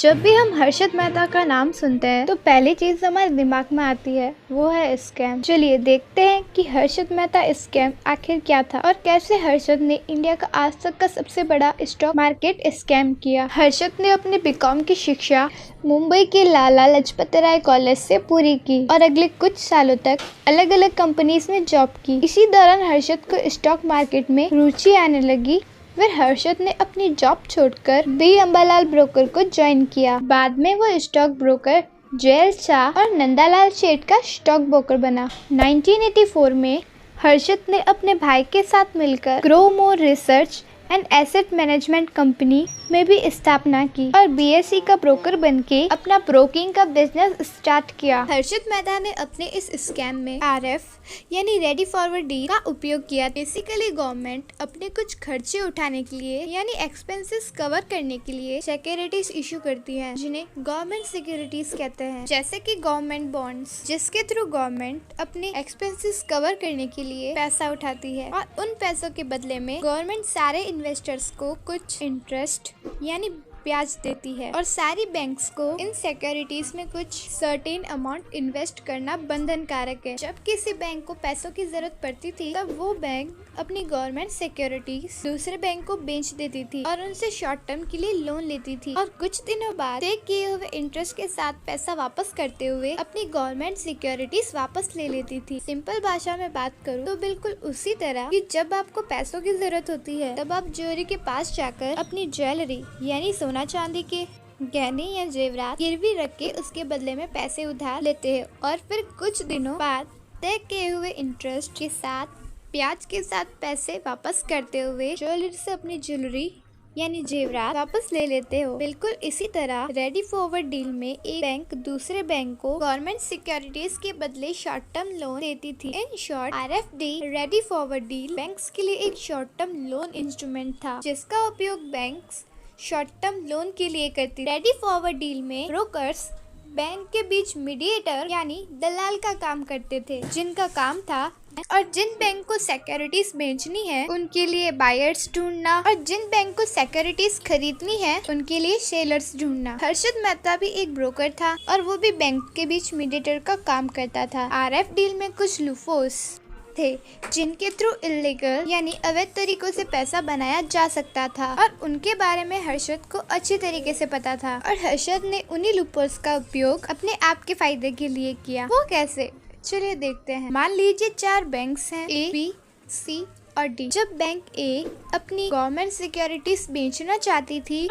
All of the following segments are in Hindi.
जब भी हम हर्षद मेहता का नाम सुनते हैं तो पहली चीज हमारे दिमाग में आती है वो है स्कैम। चलिए देखते हैं कि हर्षद मेहता स्कैम आखिर क्या था और कैसे हर्षद ने इंडिया का आज तक का सबसे बड़ा स्टॉक मार्केट स्कैम किया। हर्षद ने अपने बीकॉम की शिक्षा मुंबई के लाला लाजपत राय कॉलेज से पूरी की और अगले कुछ सालों तक अलग अलग कंपनीज में जॉब की। इसी दौरान हर्षद को स्टॉक मार्केट में रुचि आने लगी। फिर हर्षद ने अपनी जॉब छोड़कर बी अंबालाल ब्रोकर को ज्वाइन किया। बाद में वो स्टॉक ब्रोकर जयल शाह और नंदालाल सेठ का स्टॉक ब्रोकर बना। 1984 में हर्षद ने अपने भाई के साथ मिलकर grow more research and asset management company में भी स्थापना की और बीएसई का ब्रोकर बनके अपना ब्रोकिंग का बिजनेस स्टार्ट किया। हर्षद मेहता ने अपने इस स्कैम में आरएफ यानी रेडी फॉरवर्ड डील का उपयोग किया। बेसिकली गवर्नमेंट अपने कुछ खर्चे उठाने के लिए यानी एक्सपेंसेस कवर करने के लिए सिक्योरिटीज इशू करती है जिन्हें गवर्नमेंट सिक्योरिटीज कहते हैं, जैसे कि गवर्नमेंट बॉन्ड्स, जिसके थ्रू गवर्नमेंट अपने एक्सपेंसेस कवर करने के लिए पैसा उठाती है और उन पैसों के बदले में गवर्नमेंट सारे इन्वेस्टर्स को कुछ इंटरेस्ट यानी ब्याज देती है और सारी बैंक्स को इन सिक्योरिटीज में कुछ सर्टेन अमाउंट इन्वेस्ट करना बंधन कारक है। जब किसी बैंक को पैसों की जरूरत पड़ती थी तब वो बैंक अपनी गवर्नमेंट सिक्योरिटीज दूसरे बैंक को बेच देती थी और उनसे शॉर्ट टर्म के लिए लोन लेती थी और कुछ दिनों बाद तय किए हुए इंटरेस्ट के साथ पैसा वापस करते हुए अपनी गवर्नमेंट सिक्योरिटीज वापस ले लेती थी। सिंपल भाषा में बात करूँ तो बिल्कुल उसी तरह कि जब आपको पैसों की जरूरत होती है तब आप ज्वेलरी के पास जाकर अपनी ज्वेलरी यानी सोना चांदी के गहने या जेवरात गिरवी रख के उसके बदले में पैसे उधार लेते हैं और फिर कुछ दिनों बाद तय किए हुए इंटरेस्ट के साथ ब्याज के साथ पैसे वापस करते हुए ज्वेलरी से अपनी ज्वेलरी यानी जेवरात वापस ले लेते हो। बिल्कुल इसी तरह रेडी फॉरवर्ड डील में एक बैंक दूसरे बैंक को गवर्नमेंट सिक्योरिटीज के बदले शॉर्ट टर्म लोन देती थी। In short RFD ready forward deal banks के लिए एक शॉर्ट टर्म लोन इंस्ट्रूमेंट था जिसका उपयोग बैंक्स शॉर्ट टर्म लोन के लिए करती। रेडी फॉरवर्ड डील में ब्रोकर्स बैंक के बीच मीडिएटर यानी दलाल का काम करते थे, जिनका काम था और जिन बैंक को सिक्योरिटीज बेचनी है उनके लिए बायर्स ढूंढना और जिन बैंक को सिक्योरिटीज खरीदनी है उनके लिए सेलर्स ढूंढना। हर्षद मेहता भी एक ब्रोकर था और वो भी बैंक के बीच मीडिएटर का काम करता था। आरएफ डील में कुछ लूफोस थे जिनके थ्रू इलीगल यानी अवैध तरीकों से पैसा बनाया जा सकता था और उनके बारे में हर्षद को अच्छी तरीके से पता था और हर्षद ने उन्हीं लूपोस का उपयोग अपने आप के फायदे के लिए किया। वो कैसे, चलिए देखते हैं। मान लीजिए 4 बैंक्स हैं ए, बी, सी और डी। जब बैंक ए अपनी गवर्नमेंट सिक्योरिटीज बेचना चाहती थी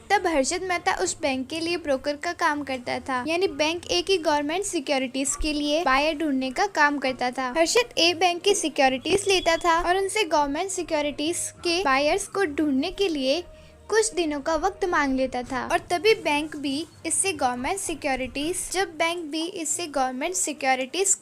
तब हर्षद मेहता उस बैंक के लिए ब्रोकर का काम करता था, यानी बैंक ए की गवर्नमेंट सिक्योरिटीज के लिए बायर ढूंढने का काम करता था। हर्षद ए बैंक की सिक्योरिटीज लेता था और उनसे गवर्नमेंट सिक्योरिटीज के बायर्स को ढूंढने के लिए कुछ दिनों का वक्त मांग लेता था और तभी बैंक बी इससे गवर्नमेंट सिक्योरिटीज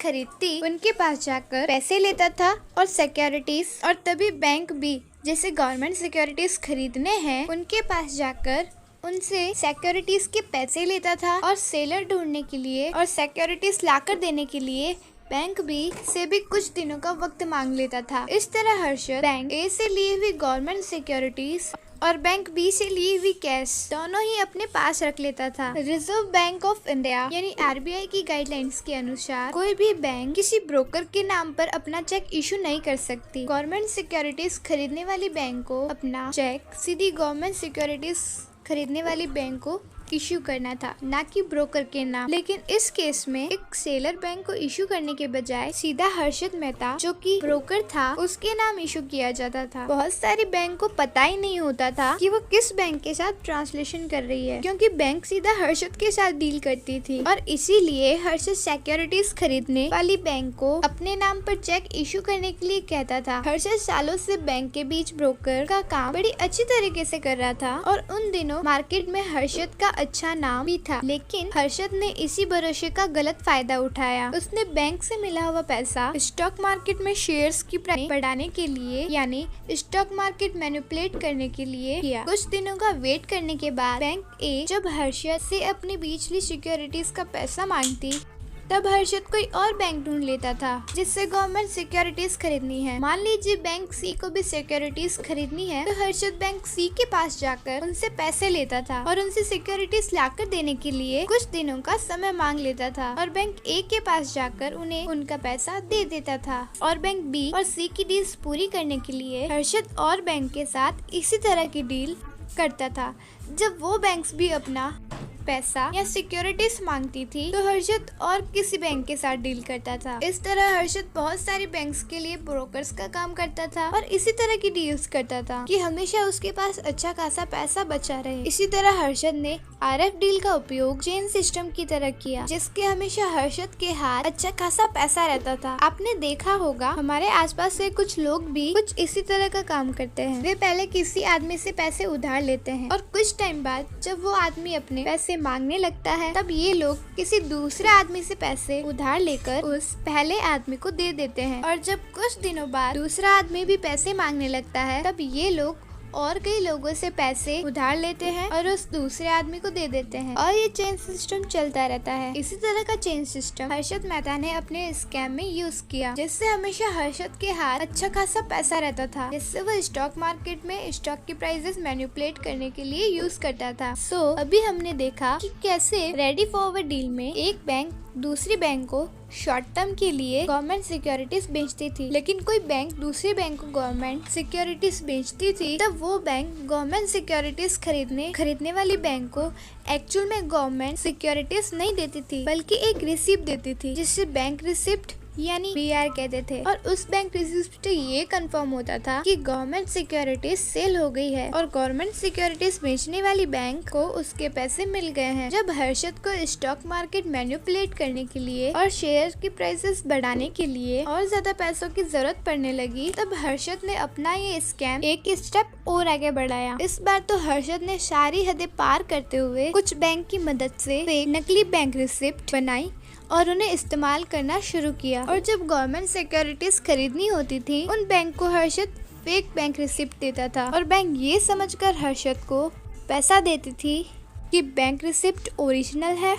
खरीदती उनके पास जाकर पैसे लेता था और सिक्योरिटीज और तभी बैंक बी जैसे गवर्नमेंट सिक्योरिटीज खरीदने हैं उनके पास जाकर उनसे सिक्योरिटीज के पैसे लेता था और सेलर ढूंढने के लिए और सिक्योरिटीज लाकर देने के लिए बैंक बी से भी कुछ दिनों का वक्त मांग लेता था। इस तरह हर्षद बैंक ए से लिए हुई गवर्नमेंट सिक्योरिटीज और बैंक बी से ली हुई कैश दोनों ही अपने पास रख लेता था। रिजर्व बैंक ऑफ इंडिया यानी आरबीआई की गाइडलाइंस के अनुसार कोई भी बैंक किसी ब्रोकर के नाम पर अपना चेक इशू नहीं कर सकती। गवर्नमेंट सिक्योरिटीज खरीदने वाली बैंक को अपना चेक सीधी गवर्नमेंट सिक्योरिटीज खरीदने वाली बैंक को इशू करना था, ना कि ब्रोकर के नाम। लेकिन इस केस में एक सेलर बैंक को इशू करने के बजाय सीधा हर्षद मेहता जो कि ब्रोकर था उसके नाम इशू किया जाता था। बहुत सारी बैंक को पता ही नहीं होता था कि वो किस बैंक के साथ ट्रांसलेशन कर रही है, क्योंकि बैंक सीधा हर्षद के साथ डील करती थी और इसीलिए हर्षद सिक्योरिटीज खरीदने वाली बैंक को अपने नाम पर चेक इशू करने के लिए कहता था। हर्षद सालों से बैंक के बीच ब्रोकर का काम बड़ी अच्छी तरीके से कर रहा था और उन दिनों मार्केट में हर्षद का अच्छा नाम भी था। लेकिन हर्षद ने इसी भरोसे का गलत फायदा उठाया। उसने बैंक से मिला हुआ पैसा स्टॉक मार्केट में शेयर्स की प्राइस बढ़ाने के लिए यानी स्टॉक मार्केट मैनिपुलेट करने के लिए किया। कुछ दिनों का वेट करने के बाद बैंक ए जब हर्षद से अपनी बीच ली सिक्योरिटीज का पैसा मांगती तब हर्षद कोई और बैंक ढूंढ लेता था जिससे गवर्नमेंट सिक्योरिटीज खरीदनी है। मान लीजिए बैंक सी को भी सिक्योरिटीज खरीदनी है तो हर्षद बैंक सी के पास जाकर उनसे पैसे लेता था और उनसे सिक्योरिटीज लाकर देने के लिए कुछ दिनों का समय मांग लेता था और बैंक ए के पास जाकर उन्हें उनका पैसा दे देता था। और बैंक बी और सी की डील्स पूरी करने के लिए हर्षद और बैंक के साथ इसी तरह की डील करता था। जब वो बैंक्स भी अपना पैसा या सिक्योरिटीज मांगती थी तो हर्षद और किसी बैंक के साथ डील करता था। इस तरह हर्षद बहुत सारी बैंक्स के लिए ब्रोकर्स का काम करता था और इसी तरह की डील्स करता था कि हमेशा उसके पास अच्छा खासा पैसा बचा रहे। इसी तरह हर्षद ने RF डील का उपयोग चेन सिस्टम की तरह किया जिसके हमेशा हर्षद के हाथ अच्छा खासा पैसा रहता था। आपने देखा होगा हमारे आसपास से कुछ लोग भी कुछ इसी तरह का काम करते हैं। वे पहले किसी आदमी से पैसे उधार लेते हैं और कुछ टाइम बाद जब वो आदमी अपने पैसे मांगने लगता है तब ये लोग किसी दूसरे आदमी से पैसे उधार लेकर उस पहले आदमी को दे देते हैं और जब कुछ दिनों बाद दूसरा आदमी भी पैसे मांगने लगता है तब ये लोग और कई लोगों से पैसे उधार लेते हैं और उस दूसरे आदमी को दे देते हैं और ये चेन सिस्टम चलता रहता है। इसी तरह का चेन सिस्टम हर्षद मेहता ने अपने स्कैम में यूज किया जिससे हमेशा हर्षद के हाथ अच्छा खासा पैसा रहता था जिससे वो स्टॉक मार्केट में स्टॉक की प्राइसेस मैनिपुलेट करने के लिए यूज करता था। अभी हमने देखा कि कैसे रेडी फॉरवर्ड डील में एक बैंक दूसरी बैंक को शॉर्ट टर्म के लिए गवर्नमेंट सिक्योरिटीज बेचती थी, लेकिन कोई बैंक दूसरी बैंक को गवर्नमेंट सिक्योरिटीज बेचती थी तब वो बैंक गवर्नमेंट सिक्योरिटीज खरीदने वाली बैंक को एक्चुअल में गवर्नमेंट सिक्योरिटीज नहीं देती थी बल्कि एक रिसिप्ट देती थी जिससे बैंक रिसिप्ट यानी BR कहते थे और उस बैंक रिसिप्ट से ये कंफर्म होता था कि गवर्नमेंट सिक्योरिटीज सेल हो गई है और गवर्नमेंट सिक्योरिटीज बेचने वाली बैंक को उसके पैसे मिल गए हैं। जब हर्षद को स्टॉक मार्केट मैनिपुलेट करने के लिए और शेयर की प्राइसेस बढ़ाने के लिए और ज्यादा पैसों की जरूरत पड़ने लगी तब हर्षद ने अपना ये स्कैम एक स्टेप और आगे बढ़ाया। इस बार तो हर्षद ने सारी हदें पार करते हुए कुछ बैंक की मदद से नकली बैंक रिसिप्ट बनाई और उन्हें इस्तेमाल करना शुरू किया और जब गवर्नमेंट सिक्योरिटीज खरीदनी होती थी उन बैंक को हर्षद फेक बैंक रिसिप्ट देता था और बैंक ये समझकर हर्षद को पैसा देती थी कि बैंक रिसिप्ट ओरिजिनल है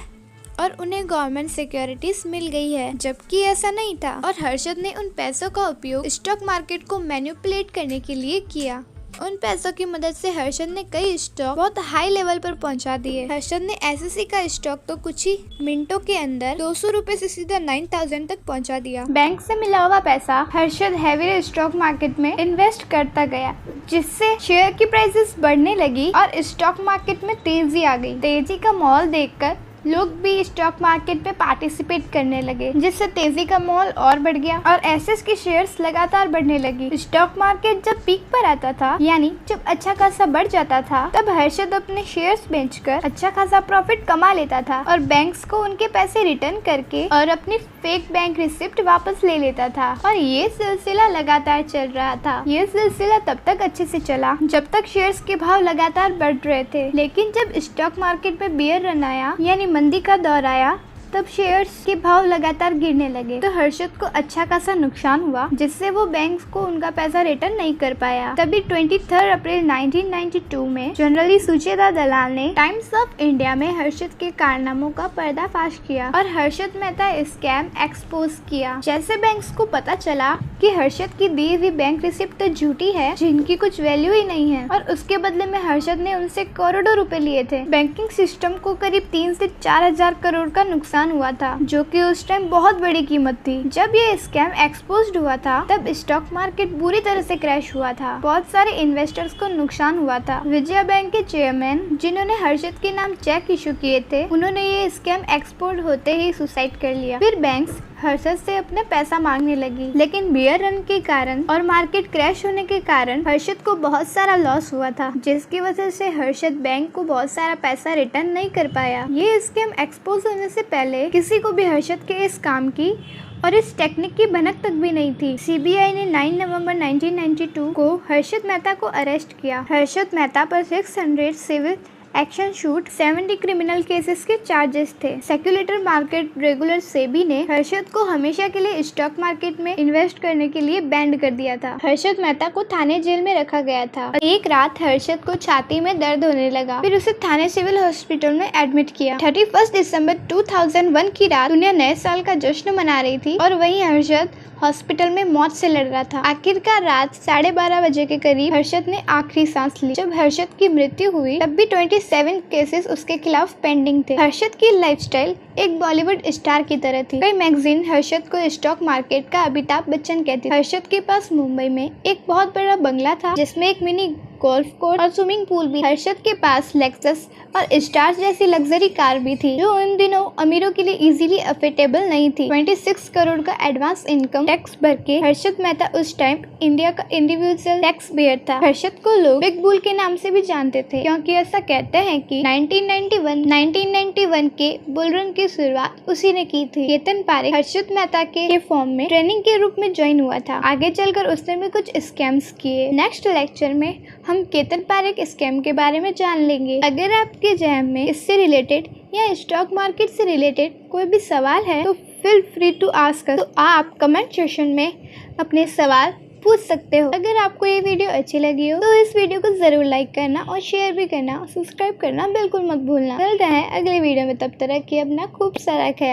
और उन्हें गवर्नमेंट सिक्योरिटीज मिल गई है, जबकि ऐसा नहीं था और हर्षद ने उन पैसों का उपयोग स्टॉक मार्केट को मैनिपुलेट करने के लिए किया। उन पैसों की मदद से हर्षद ने कई स्टॉक बहुत हाई लेवल पर पहुंचा दिए। हर्षद ने SSE का स्टॉक तो कुछ ही मिनटों के अंदर 200 रुपए से सीधा 9000 तक पहुंचा दिया। बैंक से मिला हुआ पैसा हर्षद हैवी स्टॉक मार्केट में इन्वेस्ट करता गया जिससे शेयर की प्राइसेस बढ़ने लगी और स्टॉक मार्केट में तेजी आ गई। तेजी का माहौल देखकर लोग भी स्टॉक मार्केट में पार्टिसिपेट करने लगे जिससे तेजी का माहौल और बढ़ गया और एसेस की शेयर्स लगातार बढ़ने लगी। स्टॉक मार्केट जब पीक पर आता था यानी जब अच्छा खासा बढ़ जाता था तब हर्षद अपने शेयर्स बेचकर अच्छा खासा प्रॉफिट कमा लेता था और बैंक्स को उनके पैसे रिटर्न करके और अपनी फेक बैंक रिसिप्ट वापस ले लेता था और ये सिलसिला लगातार चल रहा था। ये सिलसिला तब तक अच्छे से चला जब तक शेयर्स के भाव लगातार बढ़ रहे थे, लेकिन जब स्टॉक मार्केट में बेयर रन आया यानी मंदी का दौर आया तब शेयर्स के भाव लगातार गिरने लगे तो हर्षद को अच्छा खासा नुकसान हुआ जिससे वो बैंक्स को उनका पैसा रिटर्न नहीं कर पाया। तभी 23 अप्रैल 1992 में जनरली सुचेता दलाल ने टाइम्स ऑफ इंडिया में हर्षद के कारनामों का पर्दाफाश किया और हर्षद मेहता स्कैम एक्सपोज किया। जैसे बैंक्स को पता चला कि हर्षद की दी हुई बैंक रिसिप्ट तो झूठी है जिनकी कुछ वैल्यू ही नहीं है और उसके बदले में हर्षद ने उनसे करोड़ों रुपए लिए थे। बैंकिंग सिस्टम को करीब 3 से 4000 करोड़ का नुकसान हुआ था जो कि उस टाइम बहुत बड़ी कीमत थी। जब ये स्कैम एक्सपोज्ड हुआ था तब स्टॉक मार्केट बुरी तरह से क्रैश हुआ था। बहुत सारे इन्वेस्टर्स को नुकसान हुआ था। विजया बैंक के चेयरमैन जिन्होंने हर्षद के नाम चेक इशू किए थे उन्होंने ये स्कैम एक्सपोज होते ही सुसाइड कर लिया। फिर बैंक्स हर्षद से अपने पैसा मांगने लगी, लेकिन बियर रन के कारण और मार्केट क्रैश होने के कारण हर्षद को बहुत सारा लॉस हुआ था जिसकी वजह से हर्षद बैंक को बहुत सारा पैसा रिटर्न नहीं कर पाया। ये स्कैम एक्सपोज होने से पहले किसी को भी हर्षद के इस काम की और इस टेक्निक की भनक तक भी नहीं थी। CBI ने 9 नवंबर 1992 को हर्षद मेहता को अरेस्ट किया। हर्षद मेहता पर 600 civil action suit, 70 criminal cases के चार्जेस थे। सेक्युलेटर मार्केट रेगुलर सेबी ने हर्षद को हमेशा के लिए स्टॉक मार्केट में इन्वेस्ट करने के लिए बैंड कर दिया था। हर्षद मेहता को थाने जेल में रखा गया था। एक रात हर्षद को छाती में दर्द होने लगा, फिर उसे थाने सिविल हॉस्पिटल में एडमिट किया। 31 दिसंबर 2001 की रात दुनिया नए साल का जश्न मना रही थी और वहीं हर्षद हॉस्पिटल में मौत से लड़ रहा था। आखिरकार रात 12:30 बजे के करीब हर्षद ने आखिरी सांस ली। जब हर्षद की मृत्यु हुई तब भी 27 केसेस उसके खिलाफ पेंडिंग थे। हर्षद की लाइफस्टाइल एक बॉलीवुड स्टार की तरह थी। कई मैगजीन हर्षद को स्टॉक मार्केट का अमिताभ बच्चन कहती थी। हर्षद के पास मुंबई में एक बहुत बड़ा बंगला था जिसमें एक मिनी गोल्फ कोर्स और स्विमिंग पूल भी। हर्षद के पास लेक्सस और स्टार्स जैसी लग्जरी कार भी थी जो उन दिनों अमीरों के लिए इजीली अफोर्डेबल नहीं थी। 26 करोड़ का एडवांस इनकम टैक्स भर के हर्षद मेहता उस टाइम इंडिया का इंडिविजुअल टैक्स पेयर था। हर्षद को लोग बिग बुल के नाम से भी जानते थे क्योंकि ऐसा कहते हैं कि 1991 के बुलरन की शुरुआत उसी ने की थी। केतन पारेख हर्षद मेहता के फॉर्म में ट्रेनिंग के रूप में ज्वाइन हुआ था। आगे चलकर उसने भी कुछ स्कैम्स किए। नेक्स्ट लेक्चर में हम केतन पारेख स्कैम के बारे में जान लेंगे। अगर आपके जहन में इससे रिलेटेड या स्टॉक मार्केट से रिलेटेड कोई भी सवाल है तो feel free to ask us. तो आप कमेंट सेक्शन में अपने सवाल पूछ सकते हो। अगर आपको ये वीडियो अच्छी लगी हो तो इस वीडियो को जरूर लाइक करना और शेयर भी करना, सब्सक्राइब करना बिल्कुल मत भूलना। मिलते हैं अगले वीडियो में, तब तक रखिए अपना खूब सारा ख्याल।